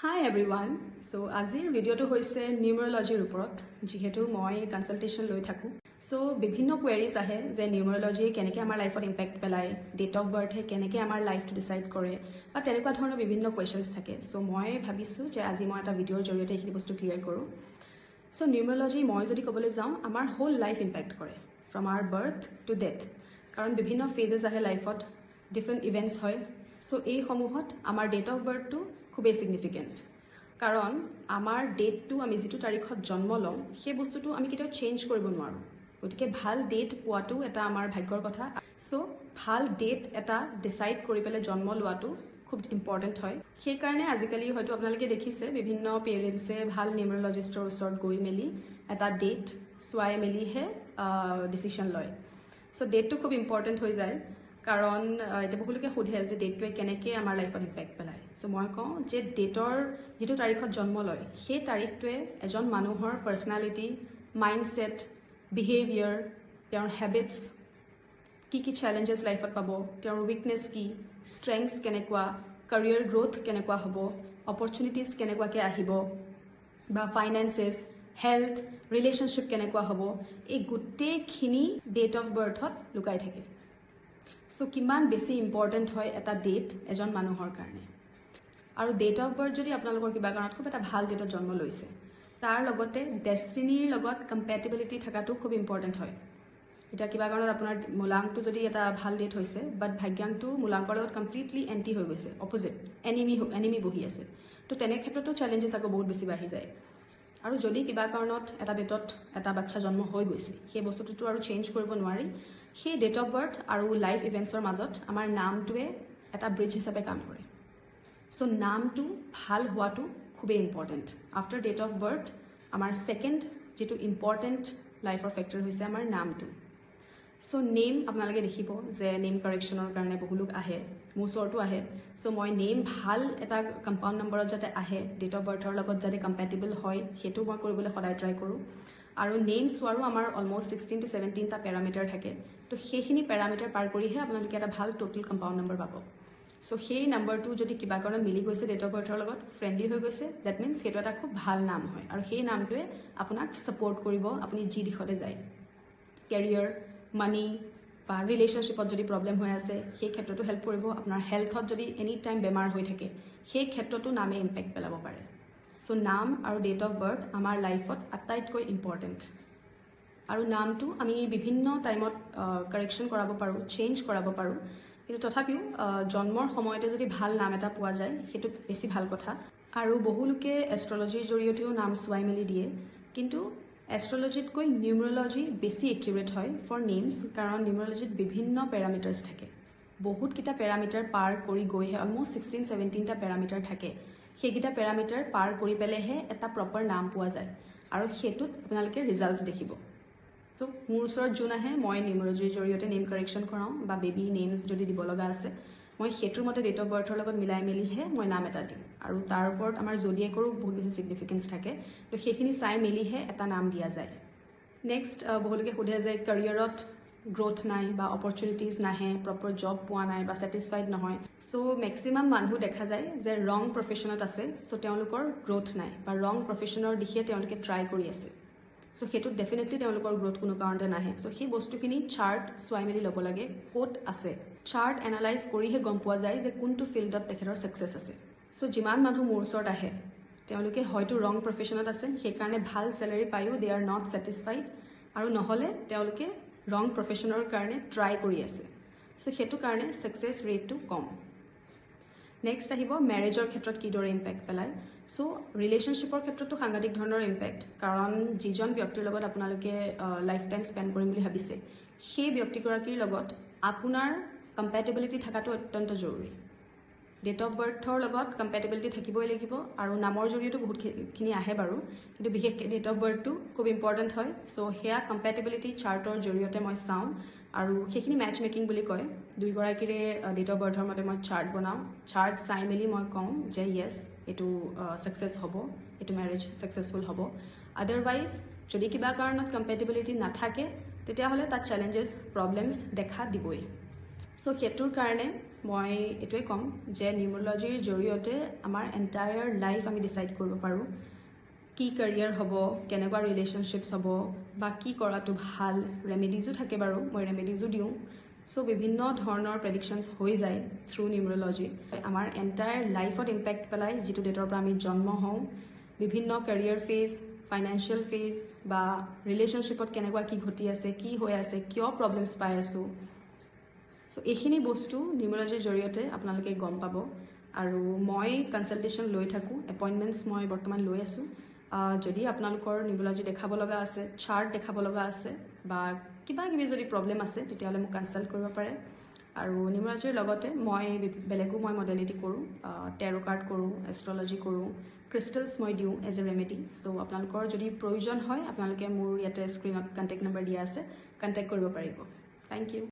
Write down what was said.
Hi everyone. So আজিৰ ভিডিঅ'টো হৈছে নিউমেৰলজিৰ ওপৰত যেহেতু মই কনসালটেশন লৈ থাকো সো বিভিন্ন কোৱেৰিজ আহে যে নিউমেৰলজি কেনেকৈ আমাৰ লাইফত ইম্পেক্ট পেলায় ডেট অফ বাৰ্থে কেনেকৈ আমাৰ লাইফটো ডিসাইড কৰে বা তেনেকুৱা ধৰণৰ বিভিন্ন কোৱেশ্চনছ থাকে সো মই ভাবিছো যে আজি মই এটা ভিডিঅ'ৰ জৰিয়তে এইখিনি বস্তু ক্লিয়াৰ কৰোঁ সো নিউমেৰলজি মই যদি ক'বলৈ যাওঁ আমাৰ হোল লাইফ ইম্পেক্ট কৰে from our birth to death কাৰণ বিভিন্ন ফেজেছ আহে লাইফত ডিফাৰেণ্ট ইভেণ্টছ হয় সো এই সমূহত আমাৰ ডেট অফ বাৰ্থটো খুবেই সিগনিফিকেণ্ট কাৰণ আমাৰ ডেটটো আমি যিটো তাৰিখত জন্ম লওঁ সেই বস্তুটো আমি কেতিয়াও চেঞ্জ কৰিব নোৱাৰোঁ গতিকে ভাল ডেট পোৱাটো এটা আমাৰ ভাগ্যৰ কথা সো ভাল ডেট এটা ডিসাইড কৰি পেলাই জন্ম লোৱাটো খুব ইম্পৰ্টেণ্ট হয় সেইকাৰণে আজিকালি হয়তো আপোনালোকে দেখিছে বিভিন্ন পেৰেণ্টছে ভাল নিউমেৰলজিষ্টৰ ওচৰত গৈ মেলি এটা ডেট চোৱাই মেলিহে ডিচিশ্যন লয় সো ডেটটো খুব ইম্পৰ্টেণ্ট হৈ যায় কাৰণ এটা বহুলোকে সোধে যে ডেটটোৱে কেনেকৈ আমাৰ লাইফত ইম্পেক্ট পেলায় সো মই কওঁ যে ডেটৰ যিটো তাৰিখত জন্ম লয় সেই তাৰিখটোৱে এজন মানুহৰ পাৰ্চনেলিটি মাইণ্ডছেট বিহেভিয়াৰ তেওঁৰ হেবিটছ কি চেলেঞ্জেছ লাইফত পাব তেওঁৰ উইকনেছ কি ষ্ট্ৰেংথছ কেনেকুৱা কেৰিয়াৰ গ্ৰোথ কেনেকুৱা হ'ব অপৰচুনিটিজ কেনেকুৱাকৈ আহিব বা ফাইনেন্সেছ হেল্থ ৰিলেশ্যনশ্বিপ কেনেকুৱা হ'ব এই গোটেইখিনি ডেট অফ বাৰ্থত লুকাই থাকে সো কিমান বেছি ইম্পৰ্টেণ্ট হয় এটা ডেট এজন মানুহৰ কাৰণে আৰু ডেট অফ বাৰ্থ যদি আপোনালোকৰ কিবা কাৰণত খুব এটা ভাল ডেটত জন্ম লৈছে তাৰ লগতে ডেষ্টিনিৰ লগত কম্পেটিবিলিটি থকাটো খুব ইম্পৰ্টেণ্ট হয় এটা কিবা কাৰণত আপোনাৰ মূলাংকটো যদি এটা ভাল ডেট হৈছে বাট ভাগ্যাংটো মূলাংকৰ লগত কমপ্লিটলি এণ্টি হৈ গৈছে অপজিট এনিমি বহি আছে তো তেনে ক্ষেত্ৰতো চেলেঞ্জেছ আকৌ বহুত বেছি বাঢ়ি যায় আৰু যদি কিবা কাৰণত এটা ডেটত এটা বাচ্চা জন্ম হৈ গৈছে সেই বস্তুটোতো আৰু চেঞ্জ কৰিব নোৱাৰি সেই ডেট অফ বাৰ্থ আৰু লাইফ ইভেণ্টছৰ মাজত আমাৰ নামটোৱে এটা ব্ৰিজ হিচাপে কাম কৰে সো নামটো ভাল হোৱাটো খুবেই important after date of birth আমাৰ ছেকেণ্ড যিটো ইম্পৰ্টেণ্ট লাইফৰ ফেক্টৰ হৈছে আমাৰ নামটো সো নেম আপোনালোকে দেখিব যে নেম কাৰেকশ্যনৰ কাৰণে বহু লোক আহে মোৰ ওচৰতো আহে সো মই নেম ভাল এটা কম্পাউণ্ড নম্বৰত যাতে আহে ডেট অফ বাৰ্থৰ লগত যাতে কম্পেটিবল হয় সেইটো মই কৰিবলৈ সদায় ট্ৰাই কৰোঁ আৰু নেম চোৱাৰো আমাৰ অলমষ্ট 16 to 17টা পেৰামিটাৰ থাকে তো সেইখিনি পেৰামিটাৰ পাৰ কৰিহে আপোনালোকে এটা ভাল টোটেল কম্পাউণ্ড নম্বৰ পাব সো সেই নম্বৰটো যদি কিবা কাৰণত মিলি গৈছে ডেট অফ বাৰ্থৰ লগত ফ্ৰেণ্ডলি হৈ গৈছে ডেট মিনছ সেইটো এটা খুব ভাল নাম হয় আৰু সেই নামটোৱে আপোনাক ছাপোৰ্ট কৰিব আপুনি যি দিশতে যায় কেৰিয়াৰ মানি বা ৰিলেশ্যনশ্বিপত যদি প্ৰব্লেম হৈ আছে সেই ক্ষেত্ৰতো হেল্প কৰিব আপোনাৰ হেল্থত যদি এনি টাইম বেমাৰ হৈ থাকে সেই ক্ষেত্ৰতো নামে ইম্পেক্ট পেলাব পাৰে সো নাম আৰু ডেট অফ বাৰ্থ আমাৰ লাইফত আটাইতকৈ ইম্পৰ্টেণ্ট আৰু নামটো আমি বিভিন্ন টাইমত কাৰেকশ্যন কৰাব পাৰোঁ চেঞ্জ কৰাব পাৰোঁ কিন্তু তথাপিও জন্মৰ সময়তে যদি ভাল নাম এটা পোৱা যায় সেইটো বেছি ভাল কথা আৰু বহু লোকে এষ্ট্ৰলজিৰ জৰিয়তেও নাম চোৱাই মেলি দিয়ে কিন্তু এষ্ট্ৰলজিতকৈ নিউমেৰলজি বেছি একিউৰেট হয় ফৰ নেমছ কাৰণ নিউমেৰলজিত বিভিন্ন পেৰামিটাৰ্ছ থাকে বহুতকেইটা পেৰামিটাৰ পাৰ কৰি গৈহে অলমষ্ট 16-17টা পেৰামিটাৰ থাকে সেইকেইটা পেৰামিটাৰ পাৰ কৰি পেলাইহে এটা প্ৰপাৰ নাম পোৱা যায় আৰু সেইটোত আপোনালোকে ৰিজাল্টছ দেখিব সো মোৰ ওচৰত যোন আহে মই নিউমেৰলজিৰ জৰিয়তে নেম কাৰেকশ্যন কৰাওঁ বা বেবী নেমছ যদি দিব লগা আছে মই সেইটোৰ মতে ডেট অফ বাৰ্থৰ লগত মিলাই মেলিহে মই নাম এটা দিওঁ আৰু তাৰ ওপৰত আমাৰ জডিয়েকৰো বহুত বেছি ছিগনিফিকেঞ্চ থাকে তো সেইখিনি চাই মেলিহে এটা নাম দিয়া যায় নেক্সট বহুলোকে সোধে যে কেৰিয়াৰত গ্ৰোথ নাই বা অপৰচুনিটিজ নাহে প্ৰপাৰ জব পোৱা নাই বা ছেটিছফাইড নহয় সো মেক্সিমাম মানুহ দেখা যায় যে ৰং প্ৰফেশ্যনত আছে সো তেওঁলোকৰ গ্ৰোথ নাই বা ৰং প্ৰফেশ্যনৰ দিশে তেওঁলোকে ট্ৰাই কৰি আছে সো সেইটোত ডেফিনেটলি তেওঁলোকৰ গ্ৰোথ কোনো কাৰণতে নাহে সো সেই বস্তুখিনি চাৰ্ট চোৱাই মেলি ল'ব লাগে ক'ত আছে চাৰ্ট এনালাইজ কৰিহে গম পোৱা যায় যে কোনটো ফিল্ডত তেখেতৰ ছাকচেছ আছে সো যিমান মানুহ মোৰ ওচৰত আহে তেওঁলোকে হয়তো ৰং প্ৰফেশ্যনত আছে সেইকাৰণে ভাল চেলাৰী পায়ো দে আৰ নট ছেটিছফাইড আৰু নহ'লে তেওঁলোকে ৰং প্ৰফেশ্যনৰ কাৰণে ট্ৰাই কৰি আছে সো সেইটো কাৰণে ছাকচেছ ৰেটটো কম নেক্সট আহিব মেৰেজৰ ক্ষেত্ৰত কিদৰে ইম্পেক্ট পেলায় সো ৰিলেশ্যনশ্বিপৰ ক্ষেত্ৰতো সাংঘাতিক ধৰণৰ ইম্পেক্ট কাৰণ যিজন ব্যক্তিৰ লগত আপোনালোকে লাইফ টাইম স্পেণ্ড কৰিম বুলি ভাবিছে সেই ব্যক্তিগৰাকীৰ লগত আপোনাৰ কম্পেটিবিলিটি থকাটো অত্যন্ত জৰুৰী ডেট অফ বাৰ্থৰ লগত কম্পেটিবিলিটি থাকিবই লাগিব আৰু নামৰ জৰিয়তে বহুতখিনি আহে বাৰু কিন্তু বিশেষকৈ ডেট অফ বাৰ্থটো খুব ইম্পৰ্টেণ্ট হয় সো সেয়া কম্পেটিবিলিটি চাৰ্টৰ জৰিয়তে মই চাওঁ আৰু সেইখিনি মেটচ মেকিং বুলি কয় দুইগৰাকীৰে ডেট অফ বাৰ্থৰ মতে মই চাৰ্ট বনাওঁ চাৰ্ট চাই মেলি মই কওঁ যে য়েছ এইটো ছাকচেছ হ'ব এইটো মেৰেজ ছাকচেছফুল হ'ব আদাৰৱাইজ যদি কিবা কাৰণত কম্পেটিবিলিটি নাথাকে তেতিয়াহ'লে তাত চেলেঞ্জেছ প্ৰব্লেমছ দেখা দিবই সো সেইটোৰ কাৰণে মই এইটোৱে ক'ম যে নিউমৰলজিৰ জৰিয়তে আমাৰ এণ্টায়াৰ লাইফ আমি ডিচাইড কৰিব পাৰোঁ কি কেৰিয়াৰ হ'ব, কেনেকুৱা ৰিলেশ্যনশ্বিপছ হ'ব বা কি কৰাটো ভাল। ৰেমেডিজো থাকে বাৰু, মই ৰেমেডিজো দিওঁ। চ' বিভিন্ন ধৰণৰ প্ৰেডিকশ্যনছ হৈ যায় থ্ৰু নিউমৰলজি। আমাৰ এণ্টায়াৰ লাইফত ইম্পেক্ট পেলায়, যিটো ডেটৰ পৰা আমি জন্ম হওঁ। বিভিন্ন কেৰিয়াৰ ফেজ, ফাইনেন্সিয়েল ফেজ বা ৰিলেশ্যনশ্বিপত কেনেকুৱা কি ঘটি আছে, কি হৈ আছে, কিয় প্ৰব্লেমছ পাই আছোঁ। চ' এইখিনি বস্তু নিউমৰলজিৰ জৰিয়তে আপোনালোকে গম পাব। আৰু মই কনচালটেশ্যন লৈ থাকোঁ, এপইণ্টমেণ্টছ মই বৰ্তমান লৈ আছোঁ। যদি আপোনালোকৰ নিউমৰলজি দেখাব লগা আছে, চাৰ্ট দেখাব লগা আছে বা কিবা কিবি যদি প্ৰব্লেম আছে, তেতিয়াহ'লে মোক কনচাল্ট কৰিব পাৰে। আৰু নিউমৰলজিৰ লগতে মই বেলেগো মডেলিটি কৰোঁ, টেৰো কাৰ্ড কৰোঁ, এষ্ট্ৰলজি কৰোঁ, ক্ৰিষ্টেলছ মই দিওঁ এজ এ ৰেমেডি। চ' আপোনালোকৰ যদি প্ৰয়োজন হয়, আপোনালোকে মোৰ ইয়াতে স্ক্ৰীণত কণ্টেক্ট নম্বৰ দিয়া আছে, কণ্টেক্ট কৰিব পাৰিব। Thank U.